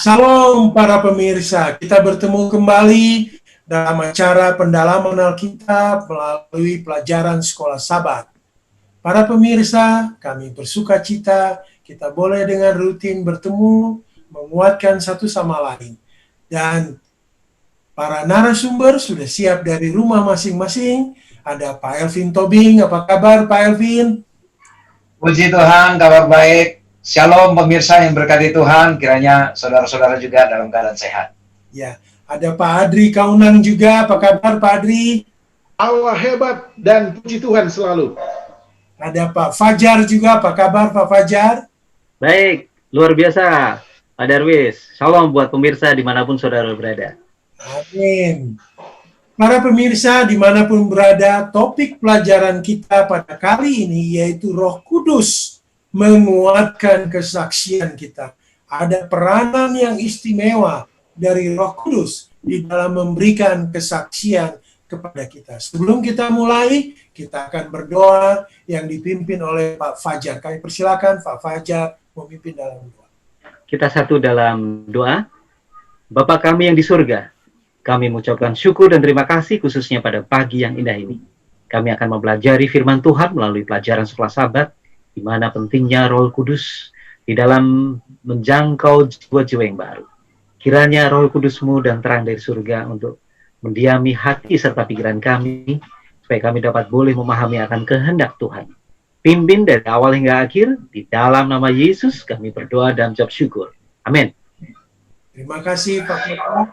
Salam para pemirsa, kita bertemu kembali dalam acara pendalaman Alkitab melalui pelajaran Sekolah Sabat. Para pemirsa, kami bersuka cita kita boleh dengan rutin bertemu, menguatkan satu sama lain. Dan para narasumber sudah siap dari rumah masing-masing. Ada Pak Elvin Tobing, apa kabar Pak Elvin? Puji Tuhan, kabar baik. Shalom pemirsa yang berkati Tuhan, kiranya saudara-saudara juga dalam keadaan sehat. Ya, ada Pak Adri Kaunang juga, apa kabar Pak Adri? Allah hebat dan puji Tuhan selalu. Ada Pak Fajar juga, apa kabar Pak Fajar? Baik, luar biasa Pak Darwis. Shalom buat pemirsa dimanapun saudara berada. Amin. Para pemirsa dimanapun berada, topik pelajaran kita pada kali ini yaitu Roh Kudus menguatkan kesaksian kita. Ada peranan yang istimewa dari Roh Kudus di dalam memberikan kesaksian kepada kita. Sebelum kita mulai, kita akan berdoa yang dipimpin oleh Pak Fajar. Kami persilakan Pak Fajar memimpin dalam doa. Kita satu dalam doa. Bapa kami yang di surga, kami mengucapkan syukur dan terima kasih khususnya pada pagi yang indah ini. Kami akan mempelajari firman Tuhan melalui pelajaran Sekolah Sabat, di mana pentingnya Roh Kudus di dalam menjangkau jiwa-jiwa yang baru. Kiranya Roh Kudus-Mu dan terang dari surga untuk mendiami hati serta pikiran kami, supaya kami dapat boleh memahami akan kehendak Tuhan. Pimpin dari awal hingga akhir, di dalam nama Yesus kami berdoa dan ucap syukur. Amin. Terima kasih Pak Fajar.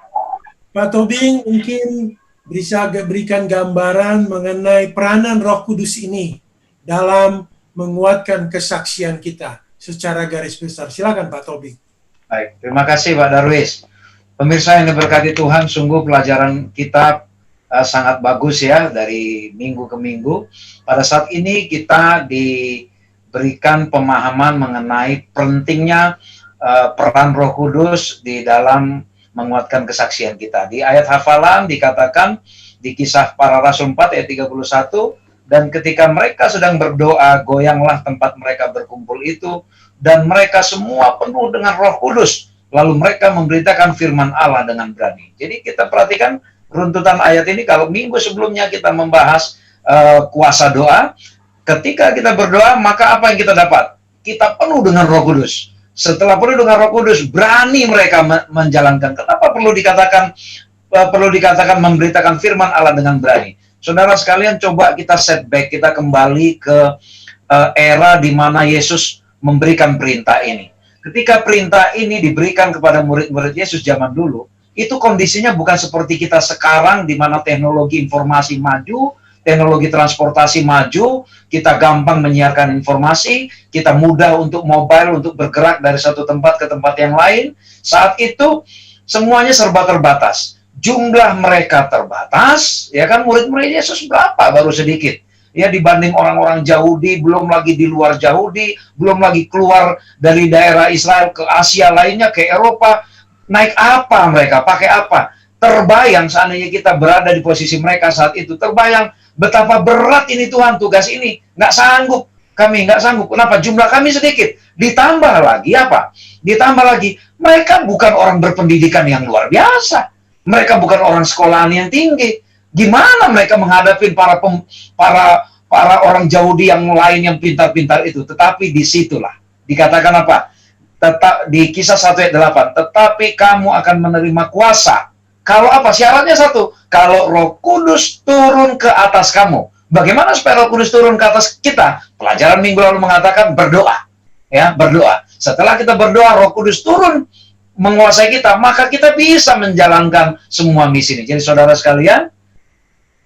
Pak Tobing mungkin bisa berikan gambaran mengenai peranan Roh Kudus ini dalam menguatkan kesaksian kita secara garis besar. Silakan Pak Tobing. Baik, terima kasih Pak Darwis. Pemirsa yang diberkati Tuhan, sungguh pelajaran kita sangat bagus ya dari minggu ke minggu. Pada saat ini kita diberikan pemahaman mengenai pentingnya peran Roh Kudus di dalam menguatkan kesaksian kita. Di ayat hafalan dikatakan di Kisah Para Rasul 4 ayat 31, dan ketika mereka sedang berdoa, goyanglah tempat mereka berkumpul itu, dan mereka semua penuh dengan Roh Kudus. Lalu mereka memberitakan firman Allah dengan berani. Jadi kita perhatikan runtutan ayat ini. Kalau minggu sebelumnya kita membahas kuasa doa, ketika kita berdoa, maka apa yang kita dapat? Kita penuh dengan Roh Kudus. Setelah penuh dengan Roh Kudus, berani mereka menjalankan. Kenapa perlu dikatakan memberitakan firman Allah dengan berani? Saudara sekalian, coba kita setback, kita kembali ke era di mana Yesus memberikan perintah ini. Ketika perintah ini diberikan kepada murid-murid Yesus zaman dulu, itu kondisinya bukan seperti kita sekarang di mana teknologi informasi maju, teknologi transportasi maju, kita gampang menyiarkan informasi, kita mudah untuk mobile, untuk bergerak dari satu tempat ke tempat yang lain. Saat itu semuanya serba terbatas. Jumlah mereka terbatas, ya kan, murid-murid Yesus berapa? Baru sedikit. Ya, dibanding orang-orang Yahudi, belum lagi di luar Yahudi, belum lagi keluar dari daerah Israel ke Asia lainnya, ke Eropa. Naik apa mereka? Pakai apa? Terbayang seandainya kita berada di posisi mereka saat itu. Terbayang betapa berat ini Tuhan, tugas ini. Nggak sanggup. Kami nggak sanggup. Kenapa? Jumlah kami sedikit. Ditambah lagi apa? Ditambah lagi, mereka bukan orang berpendidikan yang luar biasa. Mereka bukan orang sekolahan yang tinggi. Gimana mereka menghadapi para orang Yahudi yang lain yang pintar-pintar itu? Tetapi disitulah dikatakan apa? Di Kisah 1 ayat 8, tetapi kamu akan menerima kuasa. Kalau apa? Syaratnya satu, kalau Roh Kudus turun ke atas kamu. Bagaimana supaya Roh Kudus turun ke atas kita? Pelajaran minggu lalu mengatakan berdoa. Ya, berdoa. Setelah kita berdoa, Roh Kudus turun menguasai kita, maka kita bisa menjalankan semua misi ini. Jadi saudara sekalian,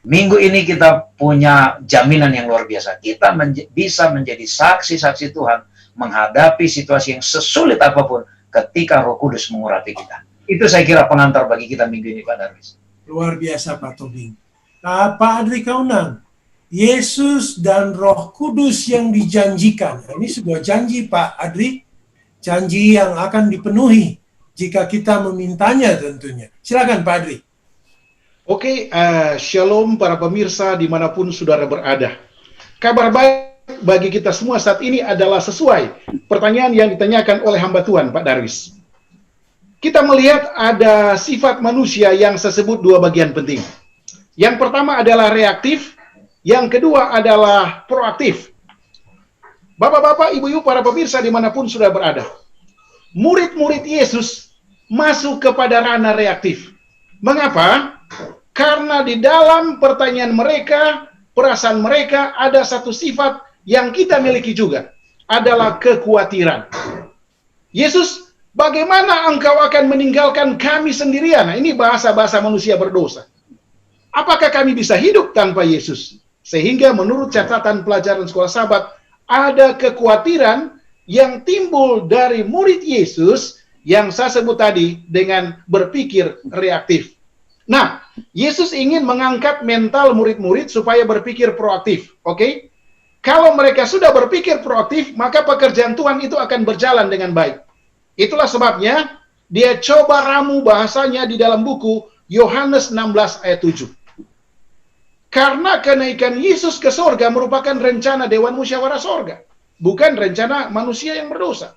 minggu ini kita punya jaminan yang luar biasa. Kita bisa menjadi saksi-saksi Tuhan menghadapi situasi yang sesulit apapun ketika Roh Kudus mengurapi kita. Itu saya kira pengantar bagi kita minggu ini, Pak Darwis. Luar biasa Pak Tobing. Pak Adri Kaunang, Yesus dan Roh Kudus yang dijanjikan. Ini sebuah janji Pak Adri, janji yang akan dipenuhi jika kita memintanya tentunya. Silakan Pak Adri. Oke, shalom para pemirsa dimanapun saudara berada. Kabar baik bagi kita semua saat ini adalah sesuai pertanyaan yang ditanyakan oleh hamba Tuhan, Pak Darwis. kita melihat ada sifat manusia yang saya sebut dua bagian penting. Yang pertama adalah reaktif, yang kedua adalah proaktif. Bapak-bapak, ibu-ibu, para pemirsa dimanapun sudah berada, murid-murid Yesus masuk kepada ranah reaktif. Mengapa? Karena di dalam pertanyaan mereka, perasaan mereka ada satu sifat yang kita miliki juga, adalah kekhawatiran. Yesus, bagaimana engkau akan meninggalkan kami sendirian? Nah, ini bahasa-bahasa manusia berdosa. Apakah kami bisa hidup tanpa Yesus? Sehingga menurut catatan pelajaran sekolah Sabat, ada kekhawatiran yang timbul dari murid Yesus yang saya sebut tadi dengan berpikir reaktif. Nah, Yesus ingin mengangkat mental murid-murid supaya berpikir proaktif. Oke? Kalau mereka sudah berpikir proaktif, maka pekerjaan Tuhan itu akan berjalan dengan baik. Itulah sebabnya dia coba ramu bahasanya di dalam buku Yohanes 16 ayat 7. Karena kenaikan Yesus ke sorga merupakan rencana Dewan Musyawarah Sorga, bukan rencana manusia yang berdosa.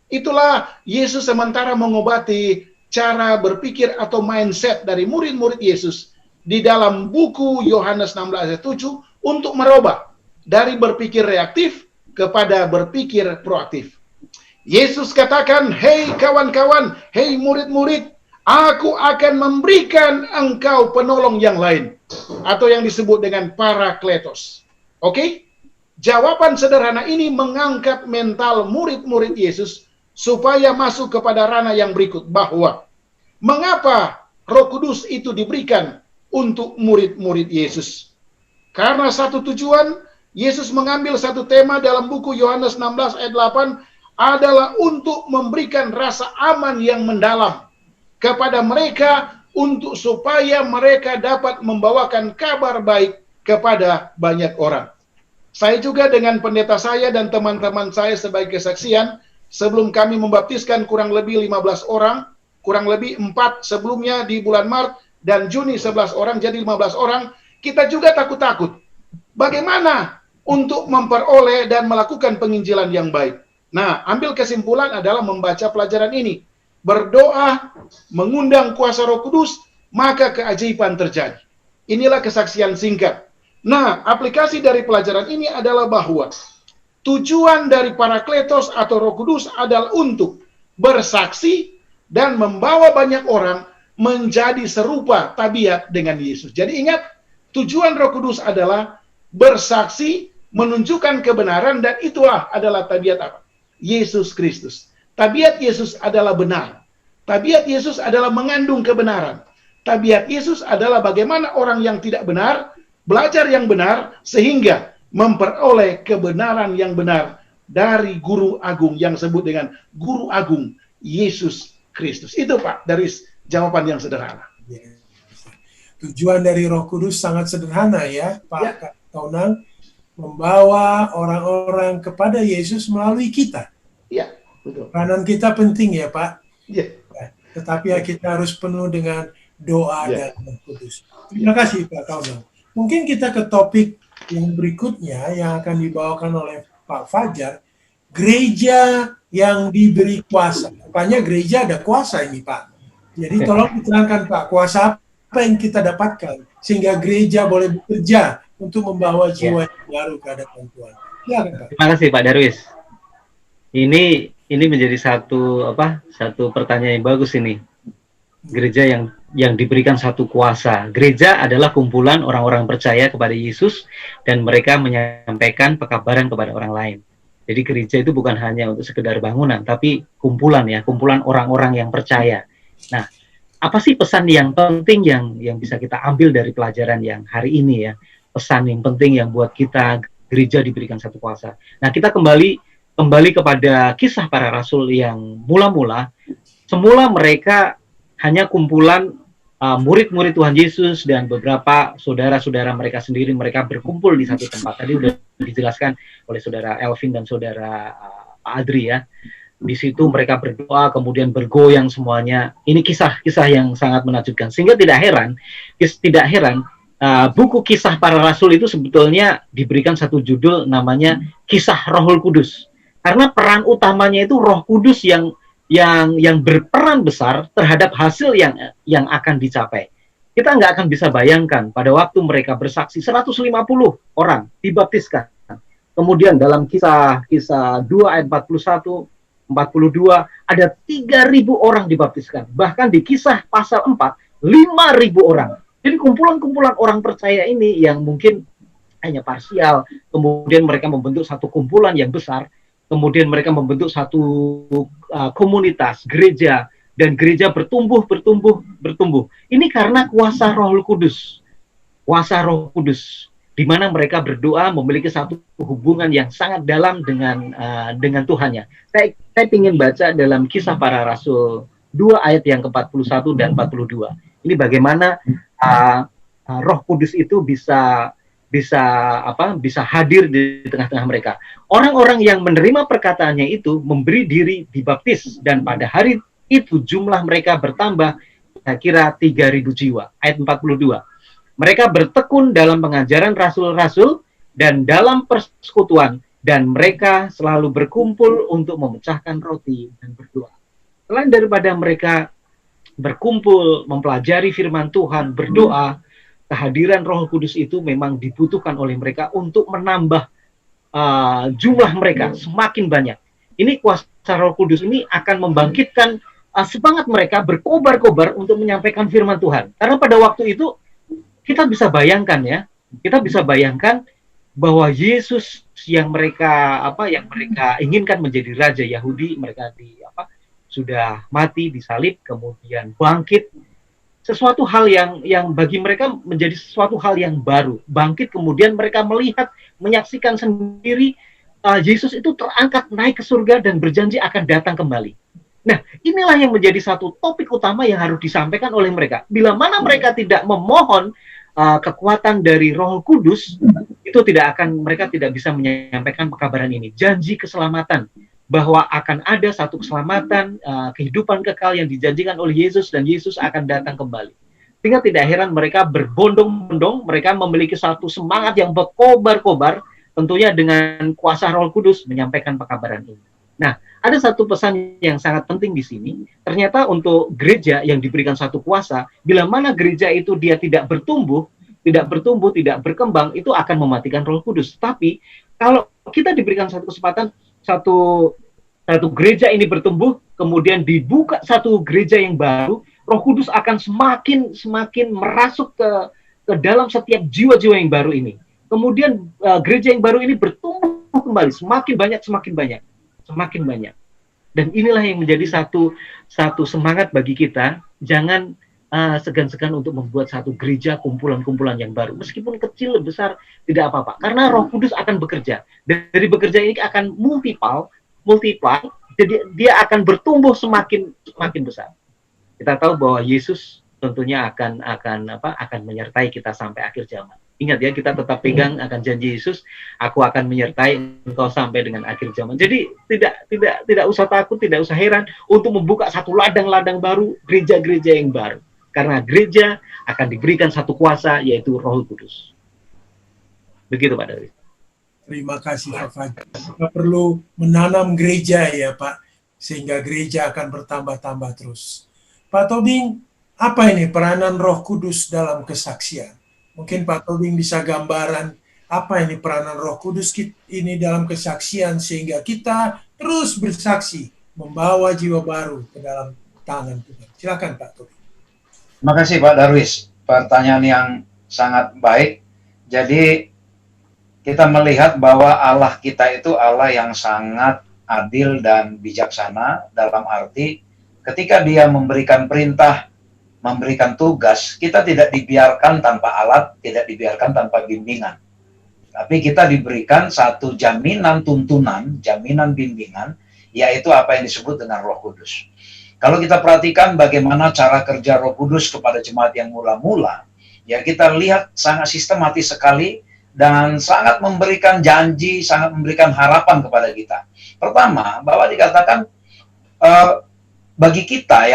Itulah Yesus sementara mengobati cara berpikir atau mindset dari murid-murid Yesus di dalam buku Yohanes 16 ayat 7 untuk merubah dari berpikir reaktif kepada berpikir proaktif. Yesus katakan, "Hei kawan-kawan, hei murid-murid, aku akan memberikan engkau penolong yang lain," atau yang disebut dengan Parakletos. Oke? Jawaban sederhana ini mengangkat mental murid-murid Yesus supaya masuk kepada ranah yang berikut, bahwa mengapa Roh Kudus itu diberikan untuk murid-murid Yesus. Karena satu tujuan, Yesus mengambil satu tema dalam buku Yohanes 16 ayat 8 adalah untuk memberikan rasa aman yang mendalam kepada mereka untuk supaya mereka dapat membawakan kabar baik kepada banyak orang. Saya juga dengan pendeta saya dan teman-teman saya sebagai kesaksian, sebelum kami membaptiskan kurang lebih 15 orang, kurang lebih 4 sebelumnya di bulan Maret, dan Juni 11 orang, jadi 15 orang, kita juga takut-takut. Bagaimana untuk memperoleh dan melakukan penginjilan yang baik? Nah, ambil kesimpulan adalah membaca pelajaran ini. Berdoa, mengundang kuasa Roh Kudus, maka keajaiban terjadi. Inilah kesaksian singkat. Nah, aplikasi dari pelajaran ini adalah bahwa tujuan dari Parakletos atau Roh Kudus adalah untuk bersaksi dan membawa banyak orang menjadi serupa tabiat dengan Yesus. Jadi ingat, tujuan Roh Kudus adalah bersaksi, menunjukkan kebenaran, dan itulah adalah tabiat apa? Yesus Kristus. Tabiat Yesus adalah benar. Tabiat Yesus adalah mengandung kebenaran. Tabiat Yesus adalah bagaimana orang yang tidak benar belajar yang benar sehingga memperoleh kebenaran yang benar dari Guru Agung yang disebut dengan Guru Agung Yesus Kristus. Itu Pak, dari jawaban yang sederhana. Tujuan dari Roh Kudus sangat sederhana ya, Pak Ya. Tonang, membawa orang-orang kepada Yesus melalui kita. Iya, betul. Peranan kita penting ya Pak. Iya. Tetapi ya kita harus penuh dengan doa Ya. dan Roh Kudus. Terima kasih Pak Tonang. Mungkin kita ke topik yang berikutnya yang akan dibawakan oleh Pak Fajar, gereja yang diberi kuasa. Rupanya gereja ada kuasa ini Pak. Jadi tolong diterangkan Pak, kuasa apa yang kita dapatkan sehingga gereja boleh bekerja untuk membawa jiwa yang baru ke hadapan Tuhan. Silakan Pak. Terima kasih Pak Darwis. Ini menjadi satu pertanyaan yang bagus ini. Gereja yang diberikan satu kuasa. Gereja adalah kumpulan orang-orang percaya kepada Yesus dan mereka menyampaikan pekabaran kepada orang lain. Jadi gereja itu bukan hanya untuk sekedar bangunan, tapi kumpulan orang-orang yang percaya. Nah, apa sih pesan yang penting yang bisa kita ambil dari pelajaran yang hari ini ya? Pesan yang penting yang buat kita gereja diberikan satu kuasa. Nah, kita kembali kepada kisah para rasul yang semula mereka hanya kumpulan murid-murid Tuhan Yesus dan beberapa saudara-saudara mereka sendiri, mereka berkumpul di satu tempat. Tadi sudah dijelaskan oleh saudara Elvin dan saudara Pak Adri ya. Di situ mereka berdoa, kemudian bergoyang semuanya. Ini kisah-kisah yang sangat menakjubkan. Sehingga tidak heran buku kisah para rasul itu sebetulnya diberikan satu judul namanya Kisah Roh Kudus. Karena peran utamanya itu Roh Kudus yang yang berperan besar terhadap hasil yang akan dicapai. Kita nggak akan bisa bayangkan pada waktu mereka bersaksi 150 orang dibaptiskan. Kemudian dalam kisah 2 ayat 41, 42 ada 3.000 orang dibaptiskan. Bahkan di kisah pasal 4 5.000 orang. Jadi kumpulan-kumpulan orang percaya ini yang mungkin hanya parsial, kemudian mereka membentuk satu kumpulan yang besar, kemudian mereka membentuk satu komunitas gereja, dan gereja bertumbuh. Ini karena kuasa Roh Kudus, di mana mereka berdoa memiliki satu hubungan yang sangat dalam dengan Tuhannya. Saya ingin baca dalam Kisah Para Rasul 2 ayat yang ke-41 dan 42. Ini bagaimana Roh Kudus itu bisa hadir di tengah-tengah mereka. Orang-orang yang menerima perkataannya itu memberi diri dibaptis, dan pada hari itu jumlah mereka bertambah kira-kira 3.000 jiwa. Ayat 42. Mereka bertekun dalam pengajaran rasul-rasul dan dalam persekutuan, dan mereka selalu berkumpul untuk memecahkan roti dan berdoa. Selain daripada mereka berkumpul, mempelajari firman Tuhan, berdoa, kehadiran Roh Kudus itu memang dibutuhkan oleh mereka untuk menambah jumlah mereka semakin banyak. Ini kuasa Roh Kudus ini akan membangkitkan semangat mereka berkobar-kobar untuk menyampaikan firman Tuhan. Karena pada waktu itu kita bisa bayangkan bahwa Yesus yang mereka inginkan menjadi raja Yahudi, mereka sudah mati, disalib, kemudian bangkit. Sesuatu hal yang bagi mereka menjadi sesuatu hal yang baru. Bangkit, kemudian mereka melihat, menyaksikan sendiri Yesus itu terangkat naik ke surga dan berjanji akan datang kembali. Nah, inilah yang menjadi satu topik utama yang harus disampaikan oleh mereka. Bila mana mereka tidak memohon kekuatan dari Roh Kudus, itu mereka tidak bisa menyampaikan pekabaran ini. Janji keselamatan, bahwa akan ada satu keselamatan, kehidupan kekal yang dijanjikan oleh Yesus, dan Yesus akan datang kembali. Sehingga tidak heran mereka berbondong-bondong, mereka memiliki satu semangat yang berkobar-kobar, tentunya dengan kuasa Roh Kudus menyampaikan pekabaran ini. Nah, ada satu pesan yang sangat penting di sini. Ternyata untuk gereja yang diberikan satu kuasa, bila mana gereja itu dia tidak bertumbuh, tidak berkembang, itu akan mematikan Roh Kudus. Tapi kalau kita diberikan satu kesempatan, satu gereja ini bertumbuh, kemudian dibuka satu gereja yang baru, Roh Kudus akan semakin merasuk ke dalam setiap jiwa-jiwa yang baru ini. Kemudian gereja yang baru ini bertumbuh kembali, semakin banyak. Dan inilah yang menjadi satu semangat bagi kita. Jangan segan-segan untuk membuat satu gereja kumpulan-kumpulan yang baru, meskipun kecil besar tidak apa-apa, karena Roh Kudus akan bekerja. Dari bekerja ini akan multiply, jadi dia akan bertumbuh semakin besar. Kita tahu bahwa Yesus tentunya akan menyertai kita sampai akhir zaman. Ingat ya, kita tetap pegang akan janji Yesus, aku akan menyertai engkau sampai dengan akhir zaman. Jadi tidak usah takut, tidak usah heran untuk membuka satu ladang-ladang baru, gereja-gereja yang baru. Karena gereja akan diberikan satu kuasa, yaitu Roh Kudus. Begitu Pak David. Terima kasih Pak Fajar. Kita perlu menanam gereja ya Pak, sehingga gereja akan bertambah-tambah terus. Pak Tobing, apa ini peranan Roh Kudus dalam kesaksian? Mungkin Pak Tobing bisa gambaran apa ini peranan Roh Kudus ini dalam kesaksian, sehingga kita terus bersaksi, membawa jiwa baru ke dalam tangan Tuhan. Silakan Pak Tobing. Terima kasih Pak Darwis. Pertanyaan yang sangat baik. Jadi kita melihat bahwa Allah kita itu Allah yang sangat adil dan bijaksana, dalam arti ketika Dia memberikan perintah, memberikan tugas, kita tidak dibiarkan tanpa alat, tidak dibiarkan tanpa bimbingan. Tapi kita diberikan satu jaminan tuntunan, jaminan bimbingan, yaitu apa yang disebut dengan Roh Kudus. Kalau kita perhatikan bagaimana cara kerja Roh Kudus kepada jemaat yang mula-mula, ya kita lihat sangat sistematis sekali dan sangat memberikan janji, sangat memberikan harapan kepada kita. Pertama, bahwa dikatakan bagi kita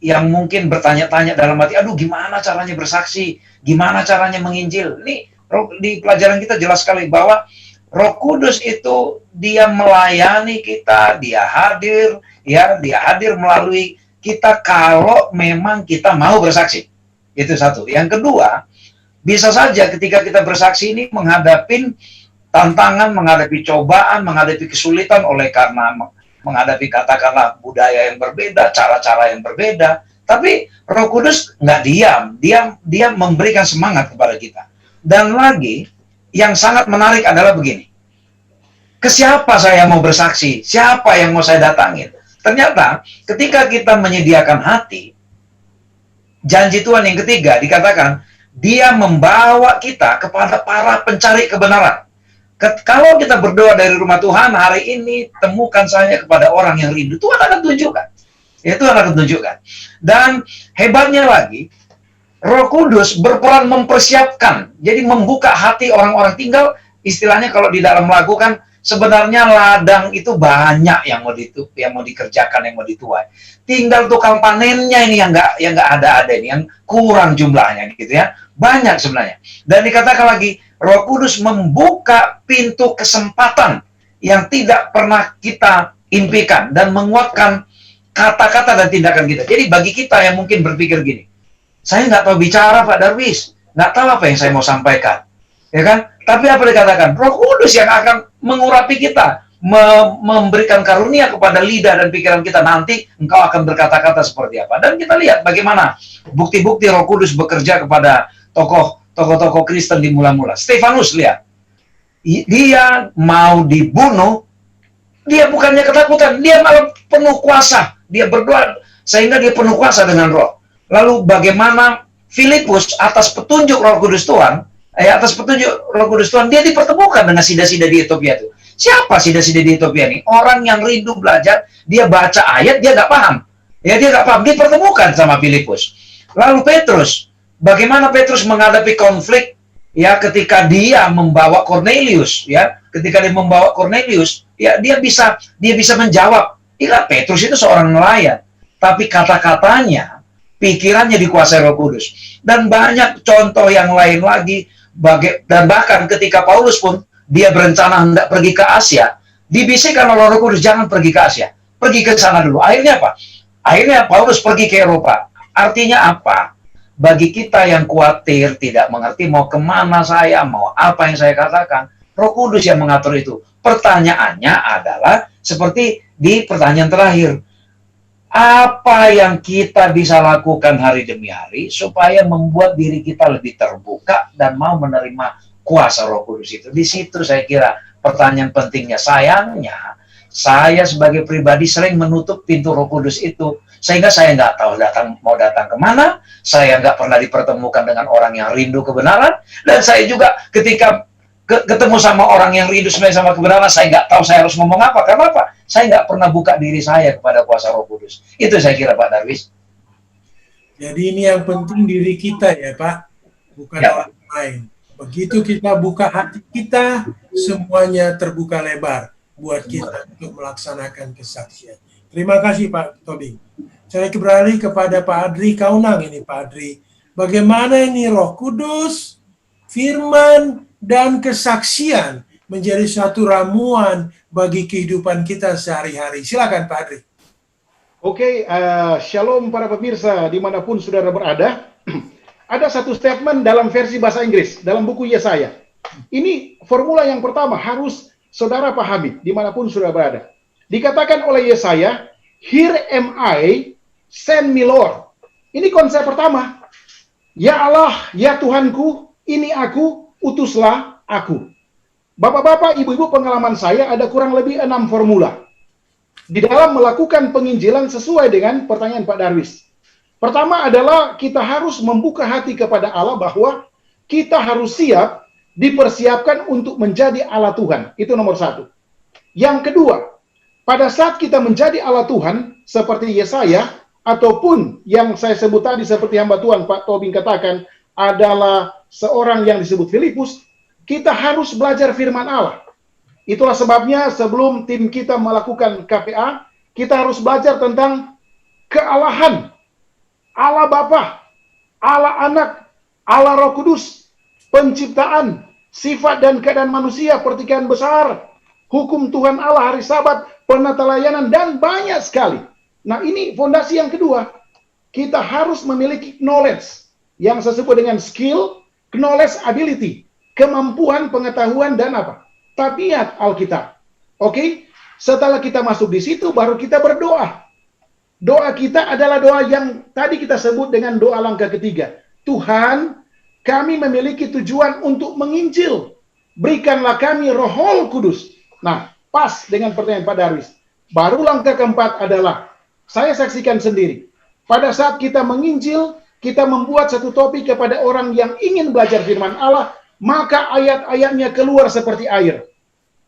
yang mungkin bertanya-tanya dalam hati, aduh gimana caranya bersaksi, gimana caranya menginjil. Ini di pelajaran kita jelas sekali bahwa Roh Kudus itu dia melayani kita, dia hadir, ya, dia hadir melalui kita kalau memang kita mau bersaksi. Itu satu. Yang kedua, bisa saja ketika kita bersaksi ini menghadapi tantangan, menghadapi cobaan, menghadapi kesulitan oleh karena menghadapi katakanlah budaya yang berbeda, cara-cara yang berbeda. Tapi Roh Kudus nggak diam, dia memberikan semangat kepada kita. Dan lagi, yang sangat menarik adalah begini. Ke siapa saya mau bersaksi? Siapa yang mau saya datangin? Ternyata ketika kita menyediakan hati, janji Tuhan yang ketiga dikatakan, dia membawa kita kepada para pencari kebenaran. Kalau kita berdoa dari rumah Tuhan, hari ini temukan saya kepada orang yang rindu. Tuhan akan tunjukkan. Ya, Tuhan akan tunjukkan. Dan hebatnya lagi, Roh Kudus berperan mempersiapkan. Jadi membuka hati orang-orang. Tinggal istilahnya kalau di dalam lagu kan, sebenarnya ladang itu banyak yang mau dikerjakan, yang mau dituai. Tinggal tukang panennya ini yang nggak ada ini, yang kurang jumlahnya gitu ya. Banyak sebenarnya. Dan dikatakan lagi, Roh Kudus membuka pintu kesempatan yang tidak pernah kita impikan dan menguatkan kata-kata dan tindakan kita. Jadi bagi kita yang mungkin berpikir gini, saya nggak tahu bicara, Pak Darwis, nggak tahu apa yang saya mau sampaikan, ya kan? Tapi apa dikatakan? Roh Kudus yang akan mengurapi kita, memberikan karunia kepada lidah dan pikiran kita. Nanti engkau akan berkata-kata seperti apa. Dan kita lihat bagaimana bukti-bukti Roh Kudus bekerja kepada tokoh-tokoh Kristen di mula-mula. Stefanus, lihat, dia mau dibunuh, dia bukannya ketakutan, dia malah penuh kuasa. Dia berdoa sehingga dia penuh kuasa dengan Roh. Lalu bagaimana Filipus atas petunjuk Roh Kudus Tuhan, atas petunjuk Roh Kudus Tuhan, dia dipertemukan dengan sida-sida di Ethiopia itu. Siapa sida-sida di Ethiopia ini? Orang yang rindu belajar, dia baca ayat, dia nggak paham. Ya, dia nggak paham, dipertemukan sama Filipus. Lalu Petrus, bagaimana Petrus menghadapi konflik, ya, ketika dia membawa Cornelius, ya, ketika dia membawa Cornelius, ya, dia bisa menjawab. Iya, Petrus itu seorang nelayan, tapi kata-katanya, pikirannya dikuasai Roh Kudus. Dan banyak contoh yang lain lagi. Dan bahkan ketika Paulus pun, dia berencana hendak pergi ke Asia, dibisikkan oleh Roh Kudus, jangan pergi ke Asia, pergi ke sana dulu. Akhirnya apa? Akhirnya Paulus pergi ke Eropa. Artinya apa? Bagi kita yang khawatir, tidak mengerti mau kemana saya, mau apa yang saya katakan, Roh Kudus yang mengatur itu. Pertanyaannya adalah, seperti di pertanyaan terakhir, apa yang kita bisa lakukan hari demi hari supaya membuat diri kita lebih terbuka dan mau menerima kuasa Roh Kudus itu. Di situ saya kira pertanyaan pentingnya. Sayangnya, saya sebagai pribadi sering menutup pintu Roh Kudus itu, sehingga saya nggak tahu mau datang kemana, saya nggak pernah dipertemukan dengan orang yang rindu kebenaran, dan saya juga ketika ketemu sama orang yang rindu sebenarnya sama kebenaran, saya nggak tahu saya harus ngomong apa. Karena apa? Saya nggak pernah buka diri saya kepada kuasa Roh Kudus. Itu saya kira, Pak Darwis. Jadi ini yang penting diri kita ya, Pak, bukan orang lain. Begitu kita buka hati kita, semuanya terbuka lebar buat kita untuk melaksanakan kesaksian. Terima kasih, Pak Tobing. Saya beralih kepada Pak Adri Kaunang ini, Pak Adri. Bagaimana ini Roh Kudus, firman, dan kesaksian menjadi satu ramuan bagi kehidupan kita sehari-hari. Silakan Pak Adri. Oke, shalom para pemirsa dimanapun saudara berada. Ada satu statement dalam versi bahasa Inggris, dalam buku Yesaya. Ini formula yang pertama harus saudara pahami dimanapun saudara berada. Dikatakan oleh Yesaya, "Here am I, send me Lord." Ini konsep pertama. Ya Allah, ya Tuhanku, ini aku, utuslah aku. Bapak-bapak, ibu-ibu, pengalaman saya ada kurang lebih 6 formula di dalam melakukan penginjilan sesuai dengan pertanyaan Pak Darwis. Pertama adalah kita harus membuka hati kepada Allah bahwa kita harus siap dipersiapkan untuk menjadi Allah Tuhan. Itu nomor 1. Yang kedua, pada saat kita menjadi Allah Tuhan, seperti Yesaya, ataupun yang saya sebut tadi seperti hamba Tuhan Pak Tobing katakan, adalah seorang yang disebut Filipus, kita harus belajar firman Allah. Itulah sebabnya sebelum tim kita melakukan KPA, kita harus belajar tentang kealahan Allah Bapa, Allah Anak, Allah Roh Kudus, penciptaan, sifat dan keadaan manusia, pertikaian besar, hukum Tuhan Allah, hari Sabat, penata layanan, dan banyak sekali. Nah, ini fondasi yang kedua. Kita harus memiliki knowledge yang saya sebut dengan skill, knowledge, ability, kemampuan, pengetahuan, dan apa? Tabiat Alkitab. Oke? Setelah kita masuk di situ, baru kita berdoa. Doa kita adalah doa yang tadi kita sebut dengan doa langkah ketiga. Tuhan, kami memiliki tujuan untuk menginjil. Berikanlah kami Roh Kudus. Nah, pas dengan pertanyaan Pak Darwis. Baru langkah keempat adalah, saya saksikan sendiri. Pada saat kita menginjil, kita membuat satu topik kepada orang yang ingin belajar firman Allah, maka ayat-ayatnya keluar seperti air.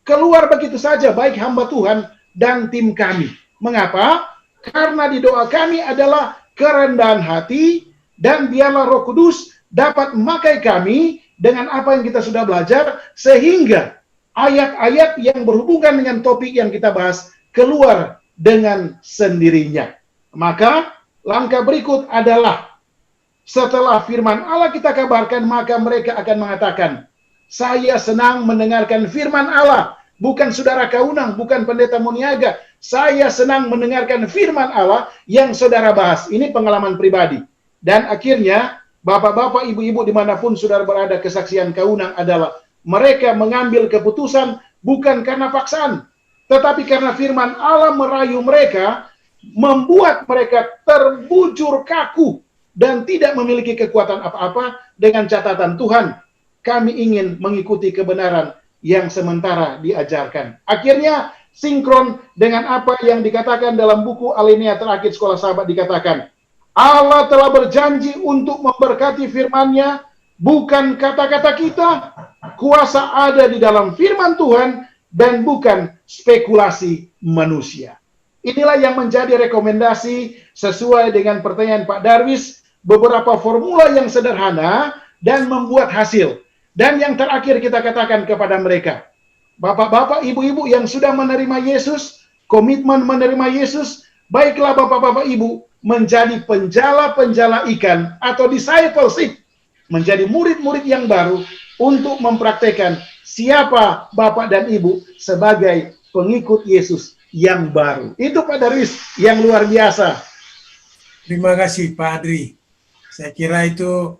Keluar begitu saja, baik hamba Tuhan dan tim kami. Mengapa? Karena di doa kami adalah kerendahan hati, dan biarlah Roh Kudus dapat memakai kami dengan apa yang kita sudah belajar, sehingga ayat-ayat yang berhubungan dengan topik yang kita bahas keluar dengan sendirinya. Maka langkah berikut adalah, setelah firman Allah kita kabarkan, maka mereka akan mengatakan, saya senang mendengarkan firman Allah. Bukan saudara Kaunang, bukan pendeta Muniaga. Saya senang mendengarkan firman Allah yang saudara bahas. Ini pengalaman pribadi. Dan akhirnya, bapak-bapak, ibu-ibu dimanapun saudara berada, kesaksian Kaunang adalah mereka mengambil keputusan bukan karena paksaan, tetapi karena firman Allah merayu mereka, membuat mereka terbujur kaku dan tidak memiliki kekuatan apa-apa, dengan catatan, Tuhan, kami ingin mengikuti kebenaran yang sementara diajarkan. Akhirnya sinkron dengan apa yang dikatakan dalam buku alinea terakhir Sekolah Sahabat, dikatakan, Allah telah berjanji untuk memberkati firman-Nya, bukan kata-kata kita. Kuasa ada di dalam firman Tuhan dan bukan spekulasi manusia. Inilah yang menjadi rekomendasi sesuai dengan pertanyaan Pak Darwis, beberapa formula yang sederhana dan membuat hasil. Dan yang terakhir kita katakan kepada mereka, bapak-bapak, ibu-ibu yang sudah menerima Yesus, komitmen menerima Yesus, baiklah bapak-bapak, ibu, menjadi penjala-penjala ikan atau discipleship, menjadi murid-murid yang baru untuk mempraktekkan siapa bapak dan ibu sebagai pengikut Yesus yang baru. Itu Pak Darwis yang luar biasa. Terima kasih Pak Adri. Saya kira itu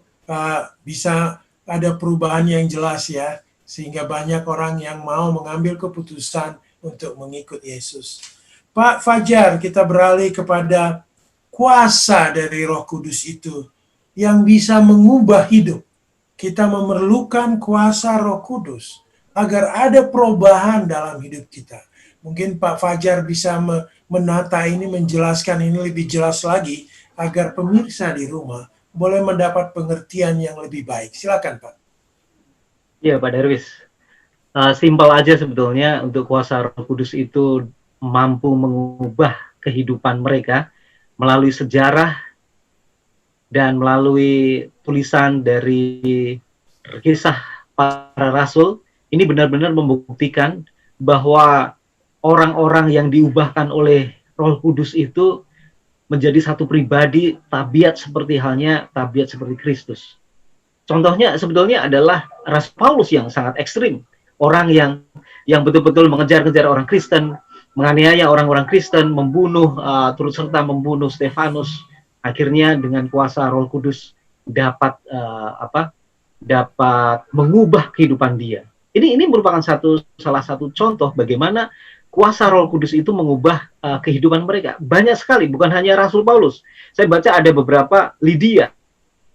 bisa ada perubahan yang jelas ya, sehingga banyak orang yang mau mengambil keputusan untuk mengikut Yesus. Pak Fajar, kita beralih kepada kuasa dari Roh Kudus itu yang bisa mengubah hidup. Kita memerlukan kuasa Roh Kudus agar ada perubahan dalam hidup kita. Mungkin Pak Fajar bisa menata ini, menjelaskan ini lebih jelas lagi, agar pemirsa di rumah boleh mendapat pengertian yang lebih baik. Silakan Pak. Iya Pak Darwis. Simpel aja sebetulnya, untuk kuasa Roh Kudus itu mampu mengubah kehidupan mereka melalui sejarah dan melalui tulisan dari kisah para rasul. Ini benar-benar membuktikan bahwa orang-orang yang diubahkan oleh Roh Kudus itu menjadi satu pribadi, tabiat seperti halnya tabiat seperti Kristus. Contohnya sebetulnya adalah Rasul Paulus yang sangat ekstrim, orang yang betul-betul mengejar-kejar orang Kristen, menganiaya orang-orang Kristen, membunuh, turut serta membunuh Stefanus. Akhirnya dengan kuasa Roh Kudus dapat mengubah kehidupan dia. Ini merupakan salah satu contoh bagaimana kuasa Roh Kudus itu mengubah kehidupan mereka. Banyak sekali, bukan hanya Rasul Paulus. Saya baca ada beberapa, Lydia,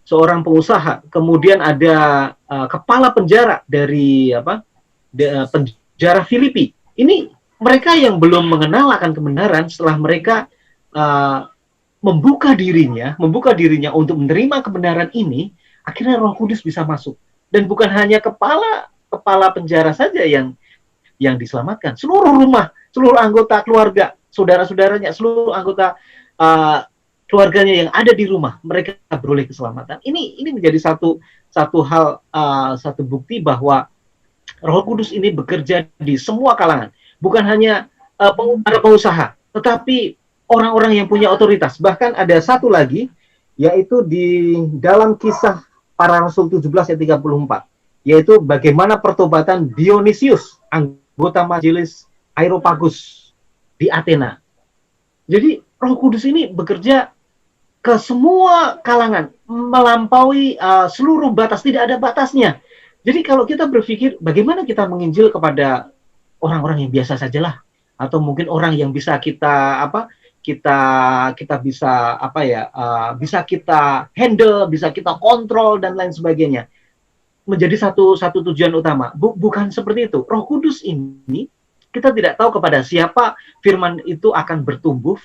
seorang pengusaha, kemudian ada kepala penjara dari penjara Filipi. Ini mereka yang belum mengenal akan kebenaran, setelah mereka membuka dirinya untuk menerima kebenaran ini, akhirnya Roh Kudus bisa masuk. Dan bukan hanya kepala penjara saja yang diselamatkan, seluruh rumah, seluruh anggota keluarga, saudara-saudaranya, seluruh anggota keluarganya yang ada di rumah, mereka beroleh keselamatan. Ini menjadi satu hal, satu bukti bahwa Roh Kudus ini bekerja di semua kalangan, bukan hanya para pengusaha, tetapi orang-orang yang punya otoritas. Bahkan ada satu lagi, yaitu di dalam Kisah Para Rasul 17 ayat 34, yaitu bagaimana pertobatan Dionysius, anggota majelis Areopagus di Athena. Jadi Roh Kudus ini bekerja ke semua kalangan, melampaui seluruh batas, tidak ada batasnya. Jadi kalau kita berpikir bagaimana kita menginjil kepada orang-orang yang biasa sajalah, atau mungkin orang yang bisa kita bisa kita handle, bisa kita kontrol dan lain sebagainya, menjadi satu tujuan utama. Bukan seperti itu. Roh Kudus ini kita tidak tahu kepada siapa firman itu akan bertumbuh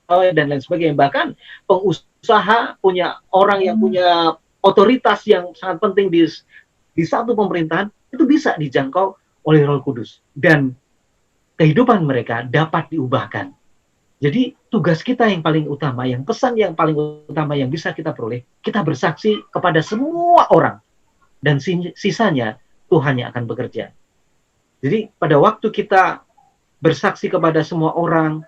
dan lain sebagainya. Bahkan pengusaha, punya orang yang punya otoritas yang sangat penting di satu pemerintahan, itu bisa dijangkau oleh Roh Kudus dan kehidupan mereka dapat diubahkan. Jadi tugas kita yang paling utama, yang pesan yang paling utama yang bisa kita peroleh, kita bersaksi kepada semua orang, dan sisanya Tuhan yang akan bekerja. Jadi pada waktu kita bersaksi kepada semua orang,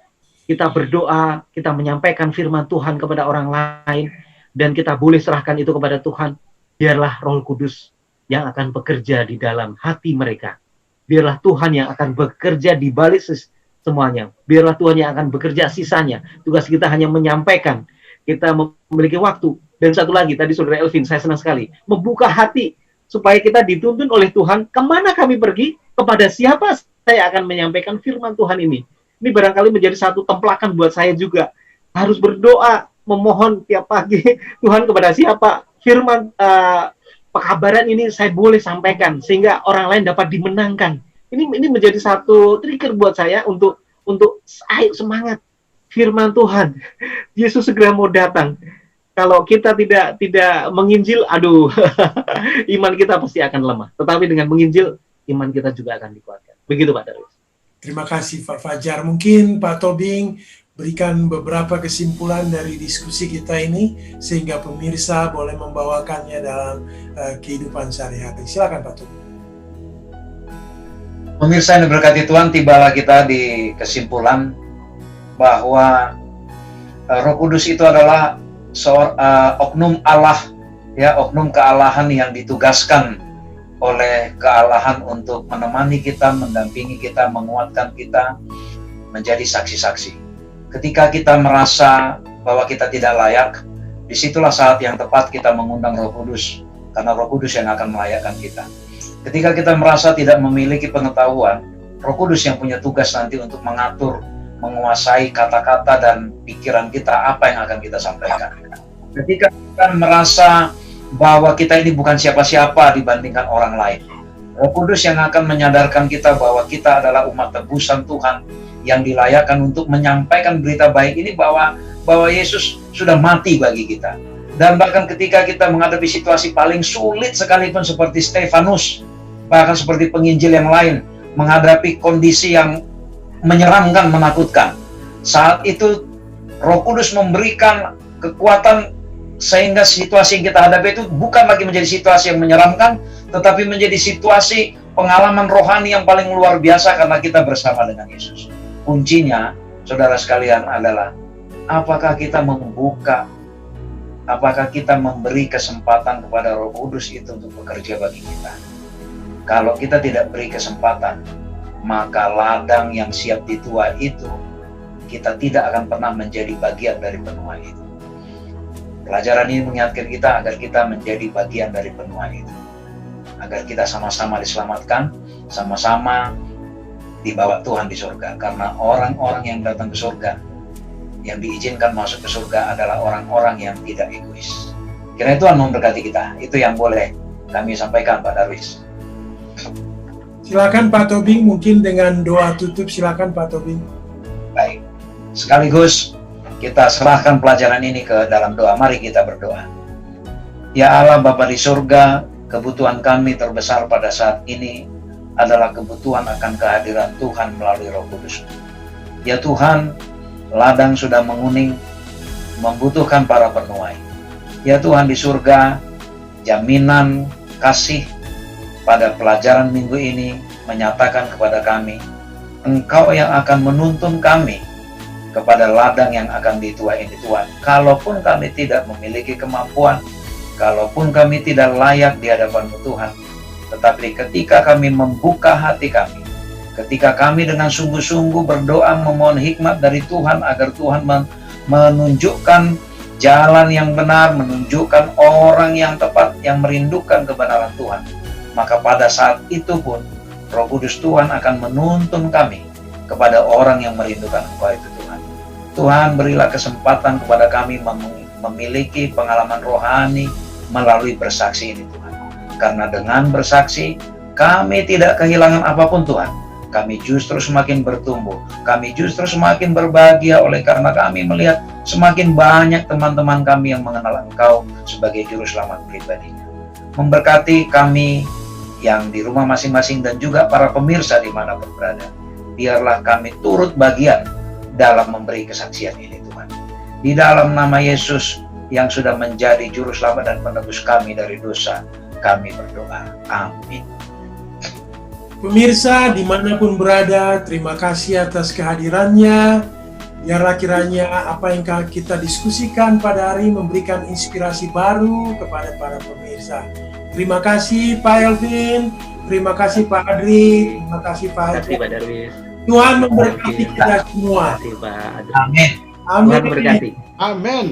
kita berdoa, kita menyampaikan firman Tuhan kepada orang lain, dan kita boleh serahkan itu kepada Tuhan, biarlah Roh Kudus yang akan bekerja di dalam hati mereka. Biarlah Tuhan yang akan bekerja di balik semuanya. Biarlah Tuhan yang akan bekerja sisanya. Tugas kita hanya menyampaikan. Kita memiliki waktu. Dan satu lagi, tadi Saudara Elvin, saya senang sekali, membuka hati supaya kita dituntun oleh Tuhan, kemana kami pergi, kepada siapa saya akan menyampaikan firman Tuhan ini. Ini barangkali menjadi satu templakan buat saya juga. Harus berdoa, memohon tiap pagi, Tuhan kepada siapa firman pekabaran ini saya boleh sampaikan, sehingga orang lain dapat dimenangkan. Ini menjadi satu trigger buat saya untuk ayo semangat, firman Tuhan. Yesus segera mau datang. Kalau kita tidak menginjil, aduh, iman kita pasti akan lemah. Tetapi dengan menginjil, iman kita juga akan dikuatkan. Begitu Pak Darwis. Terima kasih Pak Fajar. Mungkin Pak Tobing berikan beberapa kesimpulan dari diskusi kita ini, sehingga pemirsa boleh membawakannya dalam kehidupan sehari-hari. Silakan Pak Tobing. Pemirsa yang diberkati Tuhan, tibalah kita di kesimpulan bahwa Roh Kudus itu adalah oknum Allah, ya, oknum kealahan yang ditugaskan oleh kealahan untuk menemani kita, mendampingi kita, menguatkan kita menjadi saksi-saksi. Ketika kita merasa bahwa kita tidak layak, disitulah saat yang tepat kita mengundang Roh Kudus, karena Roh Kudus yang akan melayakkan kita. Ketika kita merasa tidak memiliki pengetahuan, Roh Kudus yang punya tugas nanti untuk mengatur, menguasai kata-kata dan pikiran kita, apa yang akan kita sampaikan. Ketika kita merasa bahwa kita ini bukan siapa-siapa dibandingkan orang lain, Roh Kudus yang akan menyadarkan kita bahwa kita adalah umat tebusan Tuhan yang dilayakkan untuk menyampaikan berita baik ini, bahwa Yesus sudah mati bagi kita. Dan bahkan ketika kita menghadapi situasi paling sulit sekalipun, seperti Stefanus, bahkan seperti penginjil yang lain, menghadapi kondisi yang menyeramkan, menakutkan, saat itu Roh Kudus memberikan kekuatan sehingga situasi yang kita hadapi itu bukan lagi menjadi situasi yang menyeramkan, tetapi menjadi situasi pengalaman rohani yang paling luar biasa karena kita bersama dengan Yesus. Kuncinya, saudara sekalian, adalah apakah kita membuka, apakah kita memberi kesempatan kepada Roh Kudus itu untuk bekerja bagi kita. Kalau kita tidak beri kesempatan, maka ladang yang siap dituai itu, kita tidak akan pernah menjadi bagian dari penuai itu. Pelajaran ini mengingatkan kita agar kita menjadi bagian dari penuai itu, agar kita sama-sama diselamatkan, sama-sama dibawa Tuhan di surga. Karena orang-orang yang datang ke surga, yang diizinkan masuk ke surga, adalah orang-orang yang tidak egois. Kiranya Tuhan memberkati kita. Itu yang boleh kami sampaikan, Pak Darwis. Silakan Pak Tobing, mungkin dengan doa tutup. Silakan Pak Tobing. Baik, sekaligus kita serahkan pelajaran ini ke dalam doa. Mari kita berdoa. Ya Allah, Bapa di surga, kebutuhan kami terbesar pada saat ini adalah kebutuhan akan kehadiran Tuhan melalui Roh Kudus. Ya Tuhan, ladang sudah menguning, membutuhkan para penuai. Ya Tuhan di surga, jaminan kasih pada pelajaran minggu ini menyatakan kepada kami, Engkau yang akan menuntun kami kepada ladang yang akan dituai ini Tuhan. Kalaupun kami tidak memiliki kemampuan, kalaupun kami tidak layak di hadapan-Mu Tuhan, tetapi ketika kami membuka hati kami, ketika kami dengan sungguh-sungguh berdoa memohon hikmat dari Tuhan agar Tuhan menunjukkan jalan yang benar, menunjukkan orang yang tepat, yang merindukan kebenaran Tuhan, maka pada saat itu pun Roh Kudus Tuhan akan menuntun kami kepada orang yang merindukan Engkau itu Tuhan. Tuhan, berilah kesempatan kepada kami memiliki pengalaman rohani melalui bersaksi ini Tuhan. Karena dengan bersaksi, kami tidak kehilangan apapun Tuhan. Kami justru semakin bertumbuh. Kami justru semakin berbahagia oleh karena kami melihat semakin banyak teman-teman kami yang mengenal Engkau sebagai Juru Selamat pribadinya. Memberkati kami yang di rumah masing-masing dan juga para pemirsa dimanapun berada. Biarlah kami turut bagian dalam memberi kesaksian ini Tuhan. Di dalam nama Yesus yang sudah menjadi Juru Selamat dan penebus kami dari dosa, kami berdoa. Amin. Pemirsa dimanapun berada, terima kasih atas kehadirannya. Biarlah kiranya apa yang kita diskusikan pada hari memberikan inspirasi baru kepada para pemirsa. Terima kasih Pak Elvin, terima kasih Pak Adri, terima kasih Pak Terima kasih Pak Darwis. Tuhan memberkati kita semua. Terima kasih Pak Adri. Amin. Amin. Tuhan memberkati. Amin.